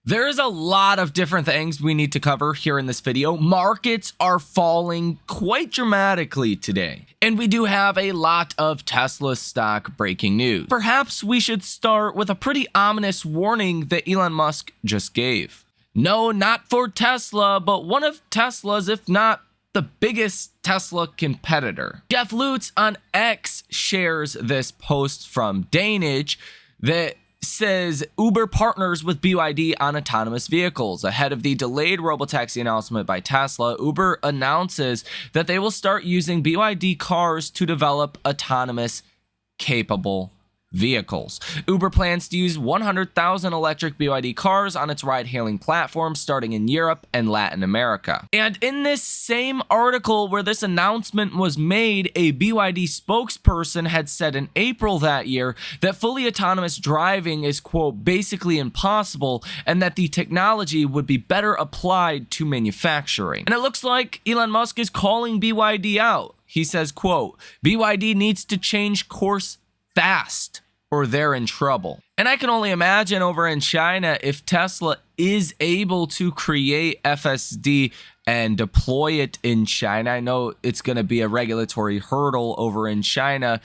There's a lot of different things we need to cover here in this video. Markets are falling quite dramatically today, and we do have a lot of Tesla stock breaking news. Perhaps we should start with a pretty ominous warning that Elon Musk just gave. No, not for Tesla, but one of Tesla's, if not the biggest Tesla competitor. Jeff Lutz on X shares this post from Danish that says Uber partners with BYD on autonomous vehicles. Ahead of the delayed robotaxi announcement by Tesla, Uber announces that they will start using BYD cars to develop autonomous capable vehicles. Uber plans to use 100,000 electric BYD cars on its ride-hailing platform starting in Europe and Latin America. And in this same article where this announcement was made, a BYD spokesperson had said in April that year that fully autonomous driving is, quote, basically impossible, and that the technology would be better applied to manufacturing. And it looks like Elon Musk is calling BYD out. He says, quote, BYD needs to change course fast or they're in trouble. And I can only imagine over in China, if Tesla is able to create FSD and deploy it in China, I know it's going to be a regulatory hurdle over in China,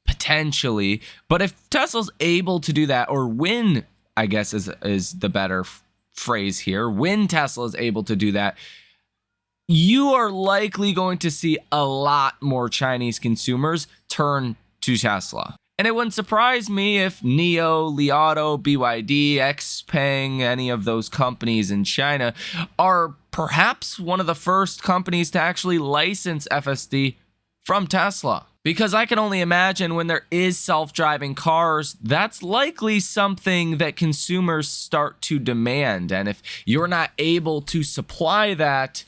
potentially. But if Tesla's able to do that, or when, I guess is the better phrase here, when Tesla is able to do that, you are likely going to see a lot more Chinese consumers turn to Tesla. And it wouldn't surprise me if NIO, Li Auto, BYD, XPeng, any of those companies in China are perhaps one of the first companies to actually license FSD from Tesla. Because I can only imagine when there is self-driving cars, that's likely something that consumers start to demand. And if you're not able to supply that,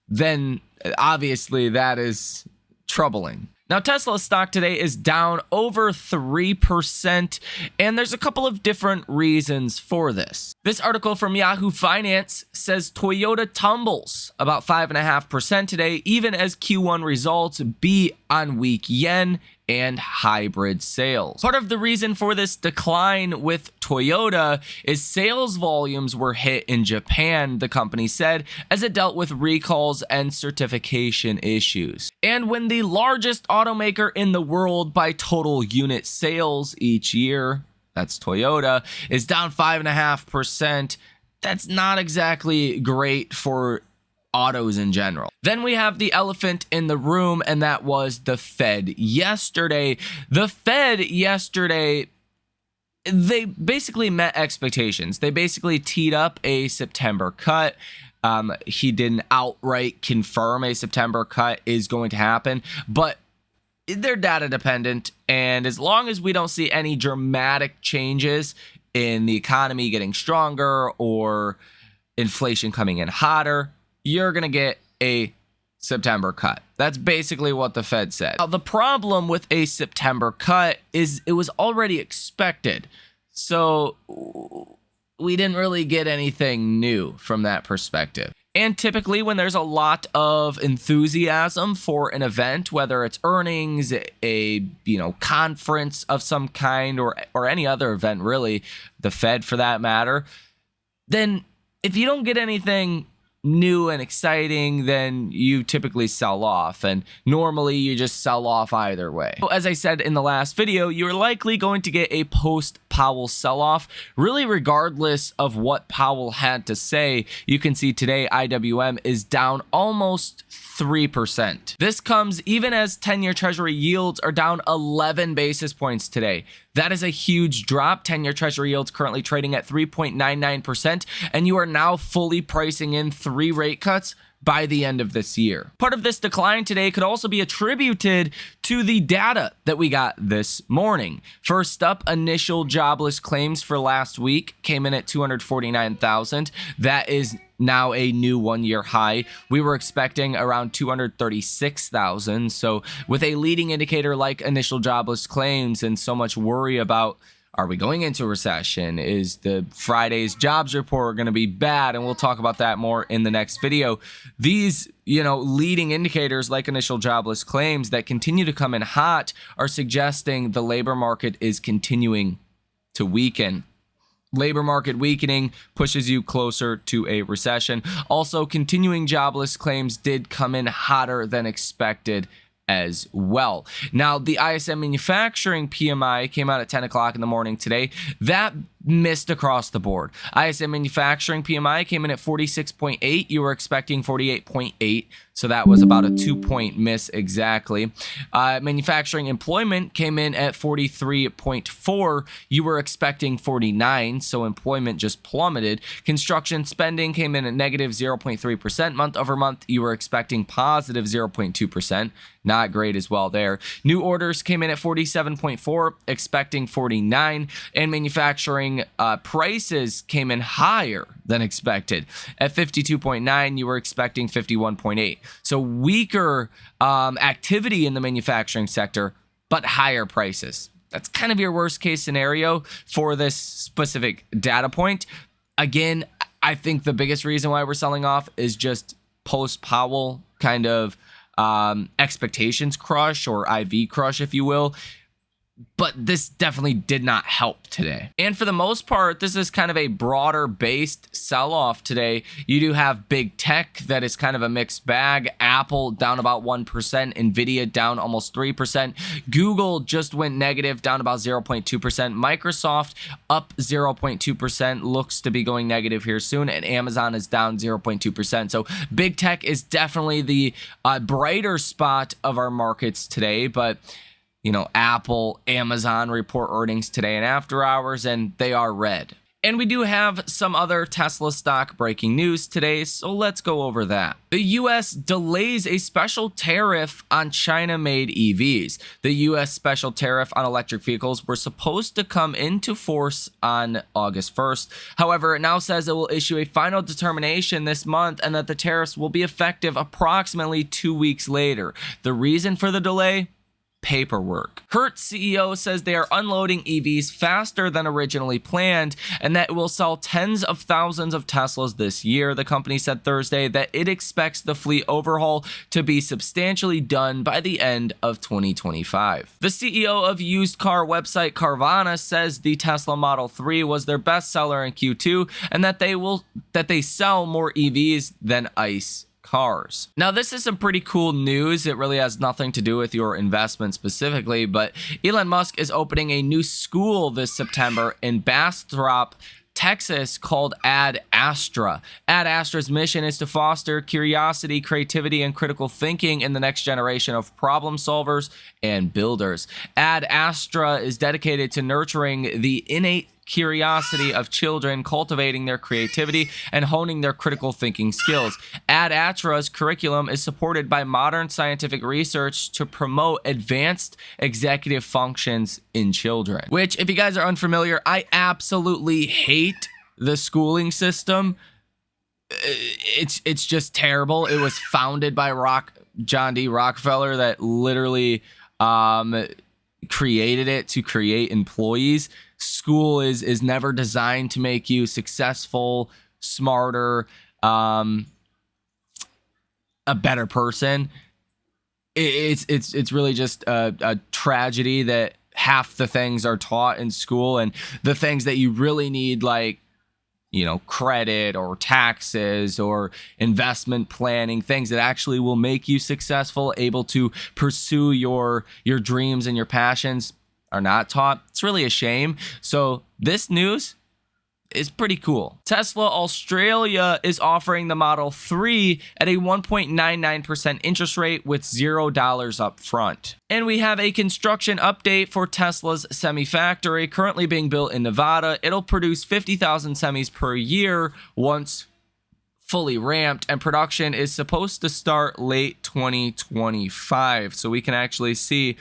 then obviously that is troubling. Now, Tesla stock today is down over 3%, and there's a couple of different reasons for this. This article from Yahoo Finance says Toyota tumbles about 5.5% today, even as Q1 results beat on weak yen and hybrid sales. Part of the reason for this decline with Toyota is sales volumes were hit in Japan, the company said, as it dealt with recalls and certification issues. And when the largest automaker in the world by total unit sales each year, that's Toyota, is down 5.5%, that's not exactly great for autos in general. Then we have the elephant in the room, and that was the Fed yesterday. The Fed yesterday, they basically met expectations. They basically teed up a September cut. He didn't outright confirm a September cut is going to happen, but they're data dependent, and as long as we don't see any dramatic changes in the economy getting stronger or inflation coming in hotter, you're going to get a September cut. That's basically what the Fed said. Now, the problem with a September cut is it was already expected. So we didn't really get anything new from that perspective. And typically when there's a lot of enthusiasm for an event, whether it's earnings, a conference of some kind, or any other event really, the Fed for that matter, then if you don't get anything new and exciting, then you typically sell off, and normally you just sell off either way. So as I said in the last video, you're likely going to get a post-Powell sell-off, really regardless of what Powell had to say. You can see today IWM is down almost 3%. This comes even as 10-year Treasury yields are down 11 basis points today. That is a huge drop. 10-year Treasury yields currently trading at 3.99%, and you are now fully pricing in 3 rate cuts by the end of this year. Part of this decline today could also be attributed to the data that we got this morning. First up, initial jobless claims for last week came in at 249,000. That is now a new one-year high. We were expecting around 236,000. So with a leading indicator like initial jobless claims and so much worry about, are we going into a recession? Is the Friday's jobs report going to be bad? And we'll talk about that more in the next video. These, leading indicators like initial jobless claims that continue to come in hot are suggesting the labor market is continuing to weaken. Labor market weakening pushes you closer to a recession. Also, continuing jobless claims did come in hotter than expected as well. Now, the ISM manufacturing PMI came out at 10 o'clock in the morning today. That missed across the board. ISM manufacturing PMI came in at 46.8. You were expecting 48.8. So that was about a 2-point miss exactly. Manufacturing employment came in at 43.4. You were expecting 49. So employment just plummeted. Construction spending came in at negative 0.3% month over month. You were expecting positive 0.2%. Not great as well there. New orders came in at 47.4, expecting 49. And manufacturing prices came in higher than expected. At 52.9, you were expecting 51.8. So weaker activity in the manufacturing sector, but higher prices. That's kind of your worst case scenario for this specific data point. Again, I think the biggest reason why we're selling off is just post-Powell kind of expectations crush, or IV crush, if you will. But this definitely did not help today. And for the most part, this is kind of a broader based sell-off today. You do have big tech that is kind of a mixed bag. Apple down about 1%. Nvidia down almost 3%. Google just went negative, down about 0.2%. Microsoft up 0.2%. Looks to be going negative here soon. And Amazon is down 0.2%. So big tech is definitely the brighter spot of our markets today. But you know, Apple, Amazon report earnings today and after hours, and they are red. And we do have some other Tesla stock breaking news today, so let's go over that. The U.S. delays a special tariff on China-made EVs. The U.S. special tariff on electric vehicles were supposed to come into force on August 1st. However, it now says it will issue a final determination this month and that the tariffs will be effective approximately 2 weeks later. The reason for the delay? Paperwork. Hertz CEO says they are unloading EVs faster than originally planned and that it will sell tens of thousands of Teslas this year. The company said Thursday that it expects the fleet overhaul to be substantially done by the end of 2025. The CEO of used car website Carvana says the Tesla Model 3 was their best seller in Q2 and that they sell more EVs than ICE cars. Now, this is some pretty cool news. It really has nothing to do with your investment specifically, but Elon Musk is opening a new school this September in Bastrop, Texas, called Ad Astra. Ad Astra's mission is to foster curiosity, creativity, and critical thinking in the next generation of problem solvers and builders. Ad Astra is dedicated to nurturing the innate curiosity of children, cultivating their creativity, and honing their critical thinking skills. Ad Astra's curriculum is supported by modern scientific research to promote advanced executive functions in children. Which, if you guys are unfamiliar, I absolutely hate the schooling system. It's just terrible. It was founded by John D. Rockefeller that literally created it to create employees. School is never designed to make you successful, smarter, a better person. It's really just a tragedy that half the things are taught in school, and the things that you really need, like, you know, credit or taxes or investment planning, things that actually will make you successful, able to pursue your dreams and your passions, are not taught. It's really a shame. So this news is pretty cool. Tesla Australia is offering the Model 3 at a 1.99% interest rate with $0 up front. And we have a construction update for Tesla's semi factory currently being built in Nevada. It'll produce 50,000 semis per year once fully ramped, and production is supposed to start late 2025. So we can actually see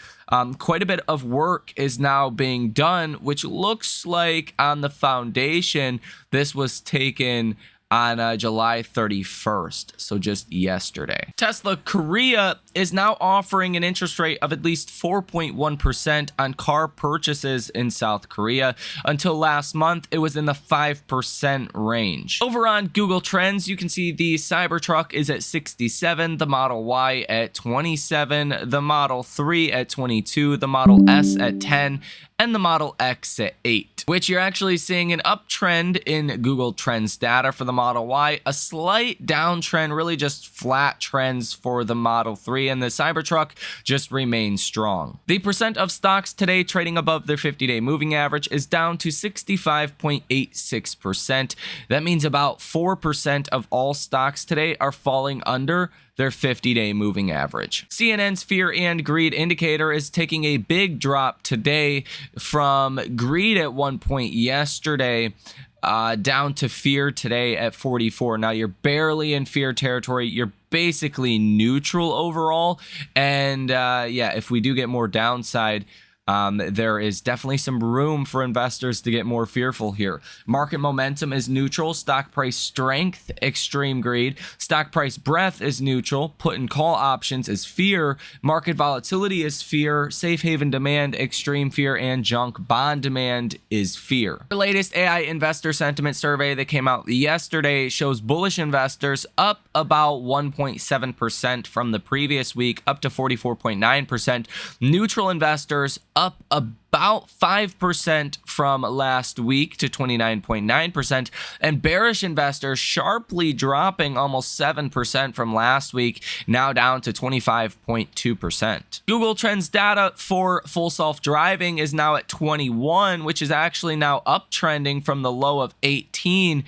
quite a bit of work is now being done, which looks like on the foundation, this was taken on July 31st, so just yesterday. Tesla Korea is now offering an interest rate of at least 4.1% on car purchases in South Korea. Until last month, it was in the 5% range. Over on Google Trends, you can see the Cybertruck is at 67, the Model Y at 27, the Model 3 at 22, the Model S at 10, and the Model X at 8, which you're actually seeing an uptrend in Google Trends data for the Model Y, a slight downtrend, really just flat trends for the Model 3, and the Cybertruck just remains strong. The percent of stocks today trading above their 50-day moving average is down to 65.86%. That means about 4% of all stocks today are falling under their 50-day moving average. CNN's fear and greed indicator is taking a big drop today from greed at one point yesterday down to fear today at 44. Now you're barely in fear territory. You're basically neutral overall. And yeah, if we do get more downside, there is definitely some room for investors to get more fearful here. Market momentum is neutral. Stock price strength, extreme greed. Stock price breadth is neutral. Put and call options is fear. Market volatility is fear. Safe haven demand, extreme fear. And junk bond demand is fear. The latest AI investor sentiment survey that came out yesterday shows bullish investors up about 1.7% from the previous week, up to 44.9%. Neutral investors up about 5% from last week to 29.9%, and bearish investors sharply dropping almost 7% from last week, now down to 25.2%. Google Trends data for full self-driving is now at 21, which is actually now uptrending from the low of 18.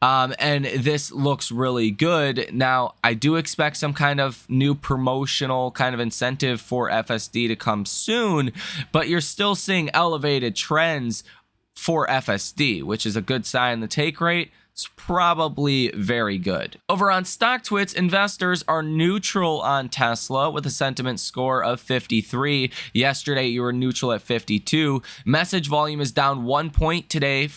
And this looks really good. Now, I do expect some kind of new promotional kind of incentive for FSD to come soon, but you're still seeing elevated trends for FSD, which is a good sign. The take rate is probably very good. Over on StockTwits, investors are neutral on Tesla with a sentiment score of 53. Yesterday, you were neutral at 52. Message volume is down 1 point today,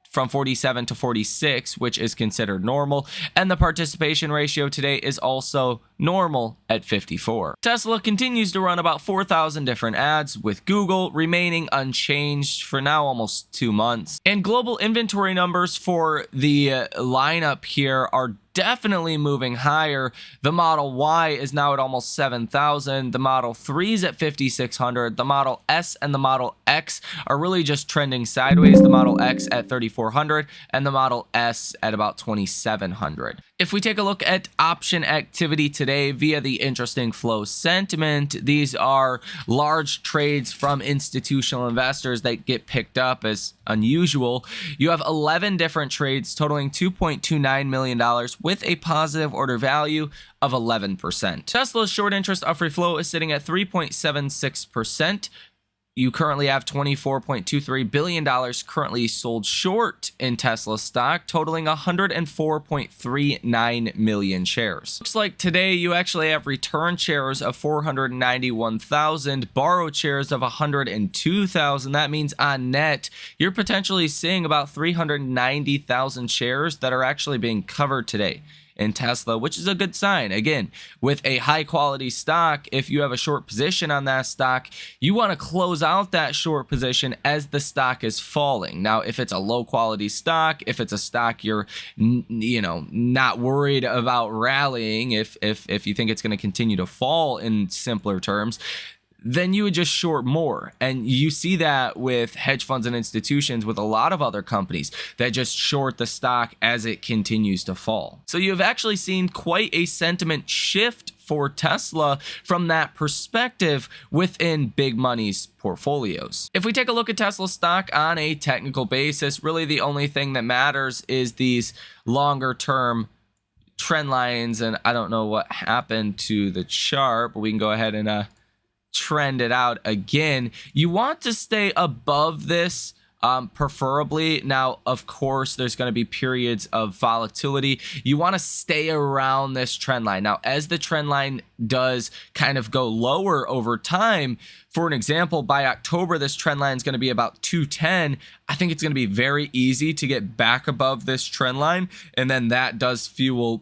from 47 to 46, which is considered normal, and the participation ratio today is also normal at 54. Tesla continues to run about 4,000 different ads, with Google remaining unchanged for now almost 2 months. And global inventory numbers for the lineup here are definitely moving higher. The Model Y is now at almost 7,000. The Model 3 is at 5,600. The Model S and the Model X are really just trending sideways. The Model X at 3,400 and the Model S at about 2,700. If we take a look at option activity today via the interesting flow sentiment, these are large trades from institutional investors that get picked up as unusual. You have 11 different trades totaling $2.29 million with a positive order value of 11%. Tesla's short interest of free flow is sitting at 3.76%. You currently have $24.23 billion currently sold short in Tesla stock, totaling 104.39 million shares. Looks like today you actually have return shares of 491,000, borrowed shares of 102,000. That means on net, you're potentially seeing about 390,000 shares that are actually being covered today in Tesla, which is a good sign. Again, with a high quality stock, if you have a short position on that stock, you want to close out that short position as the stock is falling. Now, if it's a low quality stock, if it's a stock you're not worried about rallying, if you think it's going to continue to fall in simpler terms, then you would just short more. And you see that with hedge funds and institutions, with a lot of other companies that just short the stock as it continues to fall. So you've actually seen quite a sentiment shift for Tesla from that perspective within big money's portfolios. If we take a look at Tesla stock on a technical basis, really the only thing that matters is these longer term trend lines. And I don't know what happened to the chart, but we can go ahead and trend it out again. You want to stay above this, preferably. Now, of course, there's going to be periods of volatility. You want to stay around this trend line. Now, as the trend line does kind of go lower over time, for an example, by October, this trend line is going to be about 210. I think it's going to be very easy to get back above this trend line, and then that does fuel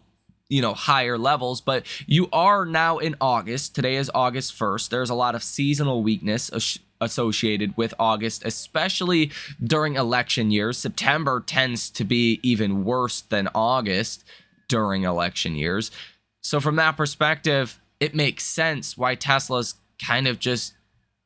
higher levels. But you are now in August. Today is August 1st. There's a lot of seasonal weakness associated with August, especially during election years. September tends to be even worse than August during election years. So from that perspective, it makes sense why Tesla's kind of just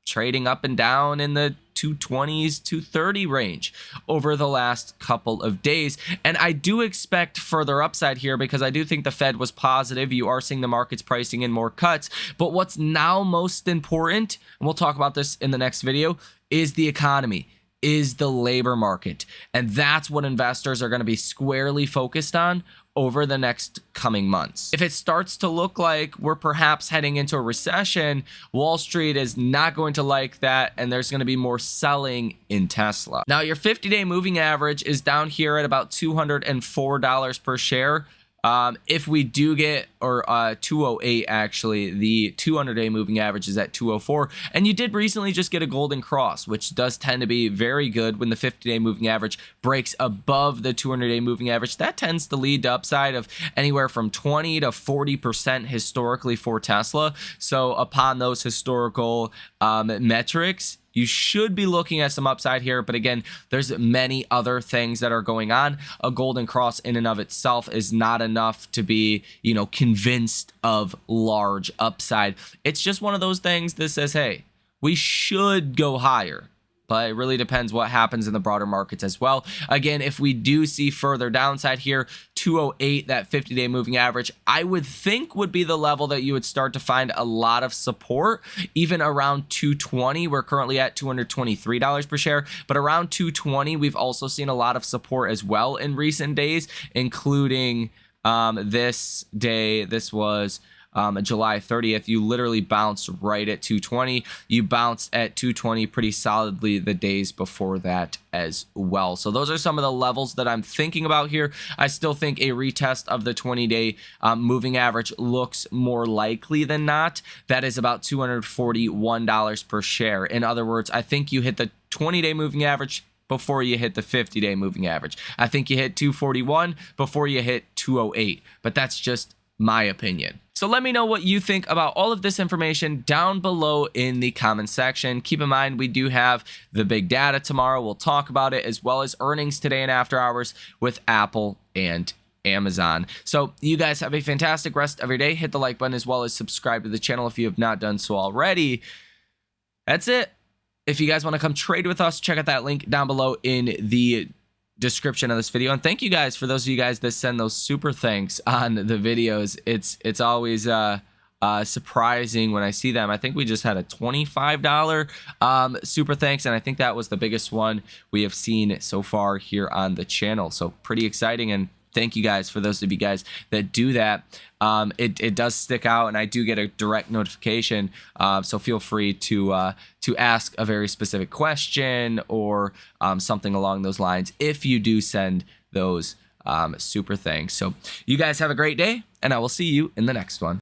trading up and down in the 220s, 230 range over the last couple of days. And I do expect further upside here because I do think the Fed was positive. You are seeing the markets pricing in more cuts. But what's now most important, and we'll talk about this in the next video, is the economy, is the labor market. And that's what investors are going to be squarely focused on over the next coming months. If it starts to look like we're perhaps heading into a recession, Wall Street is not going to like that, and there's going to be more selling in Tesla. Now, your 50-day moving average is down here at about $204 per share. If we do get, or 208 actually, the 200-day moving average is at 204, and you did recently just get a golden cross, which does tend to be very good when the 50-day moving average breaks above the 200-day moving average. That tends to lead to upside of anywhere from 20 to 40% historically for Tesla. So upon those historical metrics, you should be looking at some upside here, but again, there's many other things that are going on. A golden cross in and of itself is not enough to be, convinced of large upside. It's just one of those things that says, hey, we should go higher. But it really depends what happens in the broader markets as well. Again, if we do see further downside here, 208, that 50-day moving average, I would think would be the level that you would start to find a lot of support, even around 220. We're currently at $223 per share, but around 220, we've also seen a lot of support as well in recent days, including this day. This was July 30th, you literally bounced right at 220. You bounced at 220 pretty solidly the days before that as well. So those are some of the levels that I'm thinking about here. I still think a retest of the 20-day moving average looks more likely than not. That is about $241 per share. In other words, I think you hit the 20-day moving average before you hit the 50-day moving average. I think you hit 241 before you hit 208, but that's just my opinion. So let me know what you think about all of this information down below in the comment section. Keep in mind, we do have the big data tomorrow. We'll talk about it, as well as earnings today and after hours with Apple and Amazon. So you guys have a fantastic rest of your day. Hit the like button as well as subscribe to the channel if you have not done so already. That's it. If you guys want to come trade with us, check out that link down below in the description of this video. And thank you guys for those of you guys that send those super thanks on the videos. It's always surprising when I see them. I think we just had a $25 super thanks, and I think that was the biggest one we have seen so far here on the channel. So pretty exciting, and thank you guys for those of you guys that do that. It does stick out, and I do get a direct notification. So feel free to ask a very specific question or something along those lines if you do send those super thanks. So you guys have a great day, and I will see you in the next one.